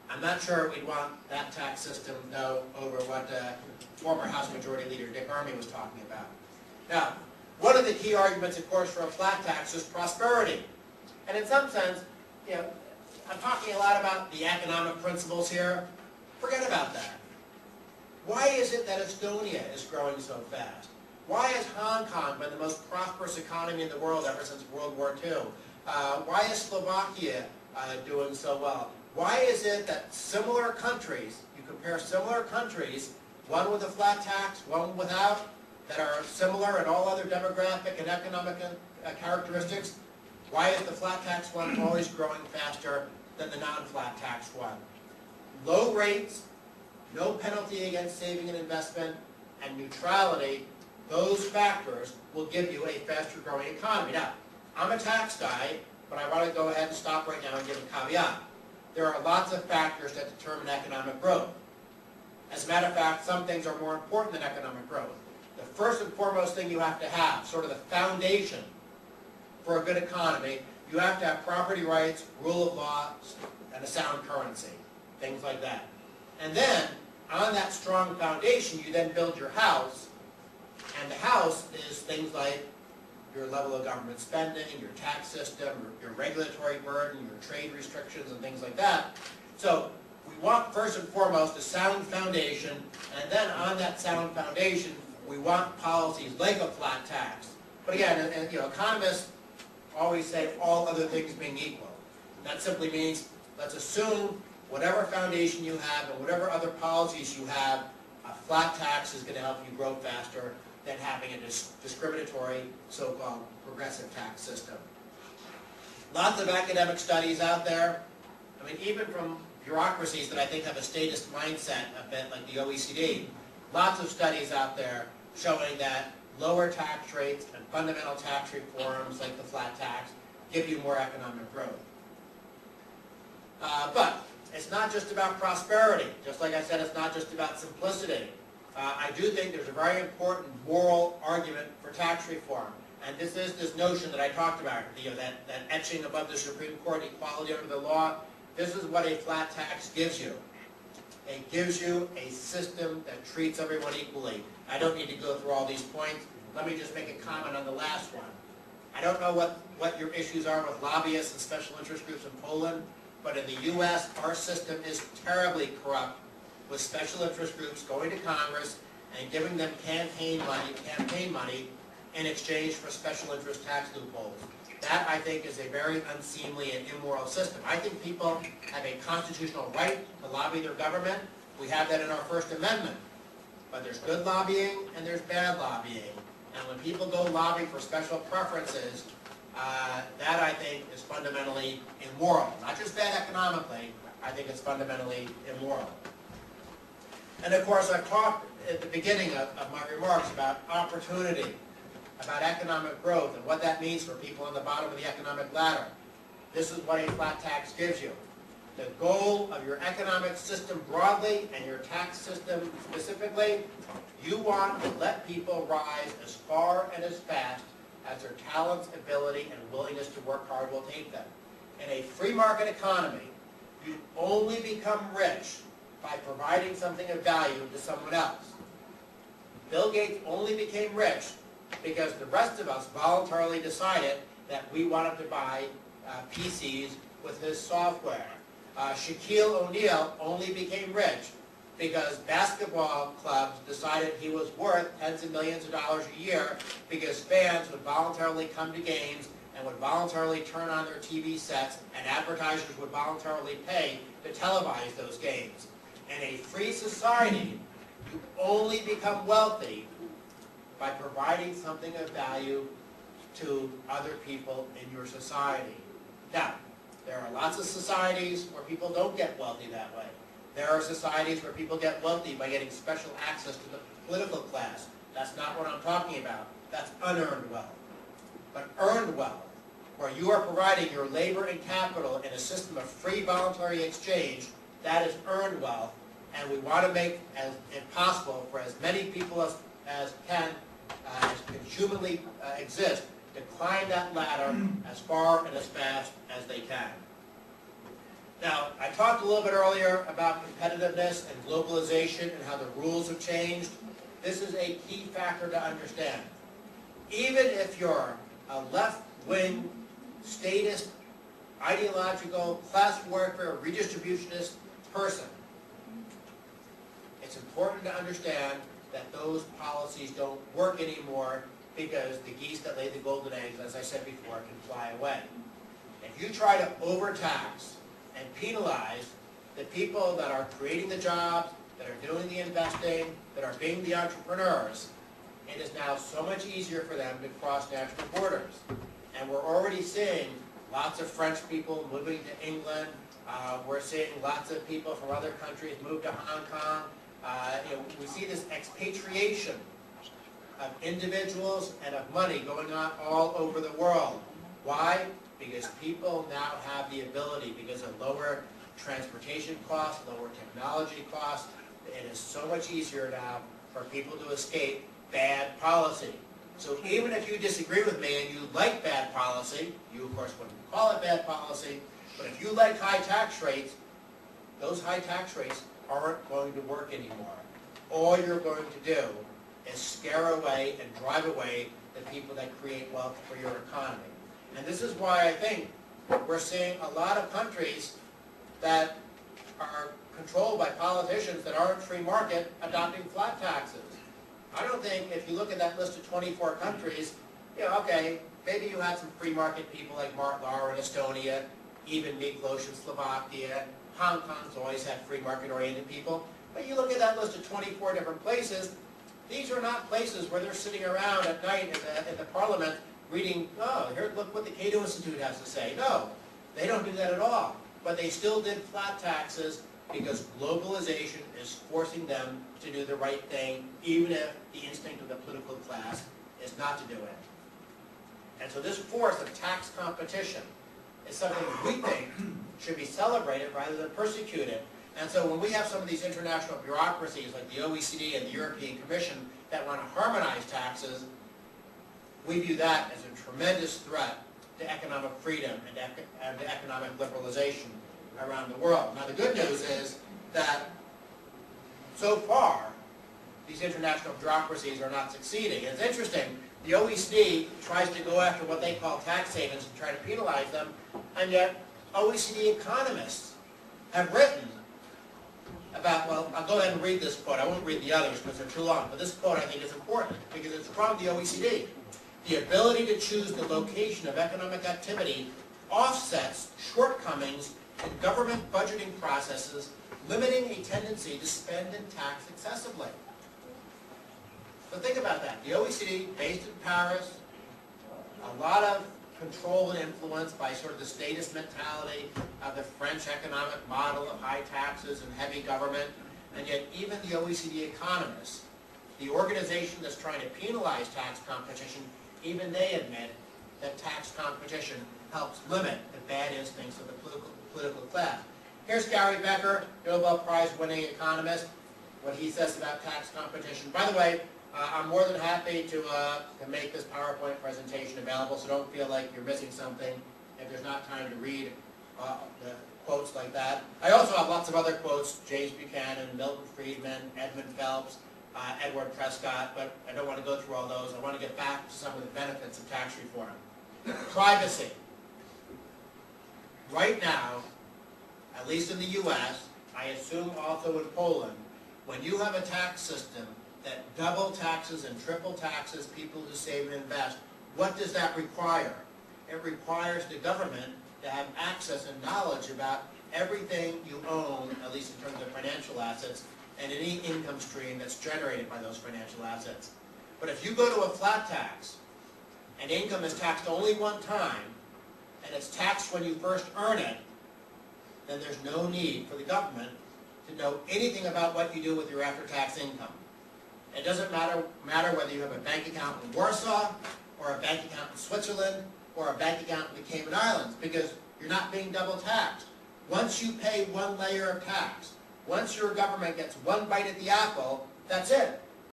I'm not sure we'd want that tax system, though, over what former House Majority Leader Dick Armey was talking about. Now, one of the key arguments, of course, for a flat tax is prosperity. And in some sense, you know, I'm talking a lot about the economic principles here. Forget about that. Why is it that Estonia is growing so fast? Why has Hong Kong been the most prosperous economy in the world ever since World War II? Why is Slovakia doing so well? Why is it that similar countries, you compare similar countries, one with a flat tax, one without, that are similar in all other demographic and economic characteristics, why is the flat tax one always growing faster than the non-flat tax one? Low rates, no penalty against saving and investment, and neutrality, those factors will give you a faster growing economy. Now, I'm a tax guy, but I want to go ahead and stop right now and give a caveat. There are lots of factors that determine economic growth. As a matter of fact, some things are more important than economic growth. The first and foremost thing you have to have, sort of the foundation for a good economy, you have to have property rights, rule of law, and a sound currency, things like that. And then, on that strong foundation, you then build your house, and the house is things like your level of government spending, your tax system, your regulatory burden, your trade restrictions, and things like that. So we want, first and foremost, a sound foundation, and then on that sound foundation, we want policies like a flat tax. But again, and, you know, economists always say all other things being equal. That simply means, let's assume whatever foundation you have and whatever other policies you have, a flat tax is going to help you grow faster than having a discriminatory, so-called progressive tax system. Lots of academic studies out there. I mean, even from bureaucracies that I think have a statist mindset a bit, like the OECD. Lots of studies out there showing that lower tax rates and fundamental tax reforms, like the flat tax, give you more economic growth. But it's not just about prosperity. Just like I said, it's not just about simplicity. I do think there's a very important moral argument for tax reform. And this is this notion that I talked about, you know, that etching above the Supreme Court, equality under the law. This is what a flat tax gives you. It gives you a system that treats everyone equally. I don't need to go through all these points. Let me just make a comment on the last one. I don't know what your issues are with lobbyists and special interest groups in Poland, but in the U.S., our system is terribly corrupt, with special interest groups going to Congress and giving them campaign money in exchange for special interest tax loopholes. That, I think, is a very unseemly and immoral system. I think people have a constitutional right to lobby their government. We have that in our First Amendment. But there's good lobbying and there's bad lobbying. And when people go lobby for special preferences, that, I think, is fundamentally immoral. Not just bad economically, I think it's fundamentally immoral. And of course, I've talked at the beginning of my remarks about opportunity, about economic growth, and what that means for people on the bottom of the economic ladder. This is what a flat tax gives you. The goal of your economic system broadly and your tax system specifically, you want to let people rise as far and as fast as their talents, ability, and willingness to work hard will take them. In a free market economy, you only become rich by providing something of value to someone else. Bill Gates only became rich because the rest of us voluntarily decided that we wanted to buy PCs with his software. Shaquille O'Neal only became rich because basketball clubs decided he was worth tens of millions of dollars a year because fans would voluntarily come to games and would voluntarily turn on their TV sets, and advertisers would voluntarily pay to televise those games. In a free society, you only become wealthy by providing something of value to other people in your society. Now, there are lots of societies where people don't get wealthy that way. There are societies where people get wealthy by getting special access to the political class. That's not what I'm talking about. That's unearned wealth. But earned wealth, where you are providing your labor and capital in a system of free voluntary exchange, that is earned wealth, and we want to make it possible for as many people as can humanly exist to climb that ladder as far and as fast as they can. Now, I talked a little bit earlier about competitiveness and globalization and how the rules have changed. This is a key factor to understand. Even if you're a left-wing, statist, ideological, class warfare, redistributionist person, it's important to understand that those policies don't work anymore because the geese that lay the golden eggs, as I said before, can fly away. If you try to overtax and penalize the people that are creating the jobs, that are doing the investing, that are being the entrepreneurs, it is now so much easier for them to cross national borders. And we're already seeing lots of French people moving to England. We're seeing lots of people from other countries move to Hong Kong. We see this expatriation of individuals and of money going on all over the world. Why? Because people now have the ability, because of lower transportation costs, lower technology costs, it is so much easier now for people to escape bad policy. So even if you disagree with me and you like bad policy, you of course wouldn't call it bad policy, but if you like high tax rates, those high tax rates aren't going to work anymore. All you're going to do is scare away and drive away the people that create wealth for your economy. And this is why I think we're seeing a lot of countries that are controlled by politicians that aren't free market adopting flat taxes. I don't think if you look at that list of 24 countries, okay, maybe you had some free market people like Mark Lahr in Estonia, even Miklos in Slovakia. Hong Kong's always had free market oriented people. But you look at that list of 24 different places, these are not places where they're sitting around at night in the parliament reading, oh, here, look what the Cato Institute has to say. No, they don't do that at all. But they still did flat taxes because globalization is forcing them to do the right thing, even if the instinct of the political class is not to do it. And so this force of tax competition is something we think should be celebrated rather than persecuted. And so when we have some of these international bureaucracies like the OECD and the European Commission that want to harmonize taxes, we view that as a tremendous threat to economic freedom and to economic liberalization around the world. Now the good news is that so far these international bureaucracies are not succeeding. It's interesting, the OECD tries to go after what they call tax havens and try to penalize them, and yet OECD economists have written about, well, I'll go ahead and read this quote. I won't read the others because they're too long, but this quote I think is important because it's from the OECD. The ability to choose the location of economic activity offsets shortcomings in government budgeting processes, limiting a tendency to spend and tax excessively. So think about that. The OECD, based in Paris, a lot of control and influence by sort of the statist mentality of the French economic model of high taxes and heavy government, and yet even the OECD economists, the organization that's trying to penalize tax competition, even they admit that tax competition helps limit the bad instincts of the political class. Here's Gary Becker, Nobel Prize winning economist, what he says about tax competition. By the way, I'm more than happy to make this PowerPoint presentation available, so don't feel like you're missing something if there's not time to read the quotes like that. I also have lots of other quotes, James Buchanan, Milton Friedman, Edmund Phelps, Edward Prescott, but I don't want to go through all those. I want to get back to some of the benefits of tax reform. Privacy. Right now, at least in the U.S., I assume also in Poland, when you have a tax system that double taxes and triple taxes people who save and invest, what does that require? It requires the government to have access and knowledge about everything you own, at least in terms of financial assets, and any income stream that's generated by those financial assets. But if you go to a flat tax, and income is taxed only one time, and it's taxed when you first earn it, then there's no need for the government to know anything about what you do with your after-tax income. It doesn't matter whether you have a bank account in Warsaw, or a bank account in Switzerland, or a bank account in the Cayman Islands, because you're not being double taxed. Once you pay one layer of tax, once your government gets one bite at the apple, that's it.